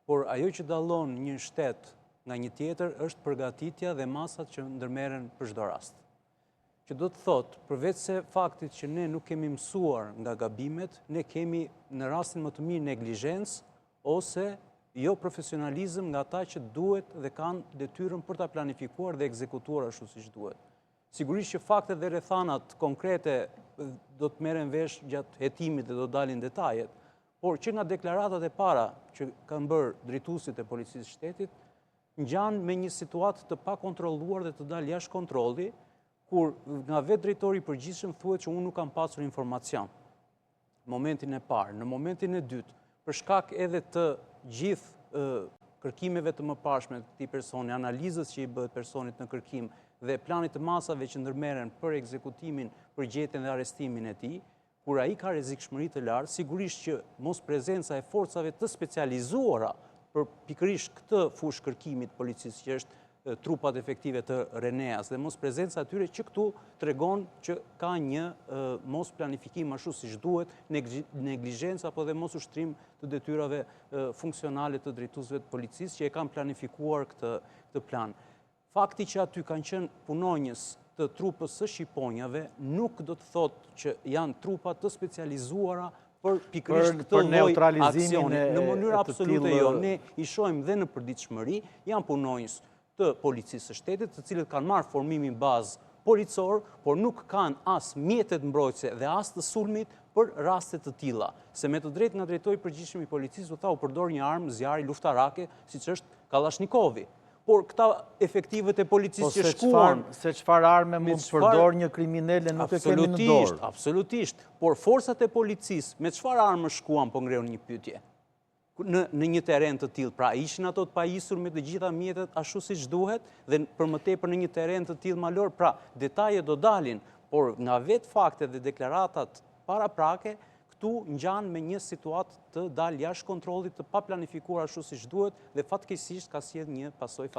por ajo që dallon një shtet nga një tjetër është përgatitja dhe masat që ndërmerren për çdo rast. Që do të thotë, përveç se faktit që ne nuk kemi mësuar nga gabimet, ne kemi në rastin më të mirë neglizhencë ose jo profesionalizëm nga ata që duhet dhe kanë detyrën për ta planifikuar dhe ekzekutuar ashtu siç duhet. Sigurisht që faktet dhe rrethanat konkrete do të merren vesh gjatë hetimit dhe do dalin detajet, por që nga deklaratat e para që kanë bërë drejtuesit e policisë së shtetit, ngjan me një situatë të pakontrolluar dhe të dalë jashtë kontrolli, kur nga vetë drejtori i përgjithshëm thuhet që unë nuk kam pasur informacion. Në momentin e parë, në momentin e dytë, për shkak edhe të gjithë kërkimeve të mëparshme të këtij personi, analizës që i bëhet personit në kërkim dhe planit të masave që ndërmerren për ekzekutimin, përgjetjen dhe arrestimin e tij, kur ai ka rrezikshmëri të lartë, sigurisht që mos prezenca e forcave të specializuara për pikërisht këtë fushë kërkimit policisë që është trupat efektive të Reneas dhe mos prezenca atyre që këtu tregon që ka një mos planifikim ashtu siç duhet, neglizhencë apo dhe mos ushtrim të detyrave funksionale të drejtuesve të policisë që e kanë planifikuar këtë plan. Fakti që aty kanë qenë punonjës të trupës së shqiponjave nuk do të thotë që janë trupa të specializuara për pikërisht këtë lloj aksioni. Në mënyrë absolute jo. Ne i shohim dhe në përditshmëri, janë punonjës të policisë së shtetit, të cilët kanë marrë formimin bazë policor, por nuk kanë as mjetet mbrojtëse dhe as të sulmit për raste të tilla. Se me të drejtë nga drejtori i përgjithshëm i policisë u përdor një armë zjarri luftarake, siç është Kallashnikovi. Por këta efektivet e policisë që shkuan... Se çfarë arme mund të përdor një kriminele nuk e kemi në dorë. Absolutisht. Por forcat e policisë me çfarë armë shkuan po ngreu një pyetje? Në një teren të tillë. Pra ishin ato të pajisur me të gjitha mjetet ashtu siç duhet dhe për më tepër në një teren të tillë malor. Pra detajet do dalin, por nga vetë faktet dhe deklaratat paraprake, këtu ngjan me një situatë të dalë jashtë kontrollit, të paplanifikuar ashtu siç duhet dhe fatkeqësisht ka sjellë një pasojë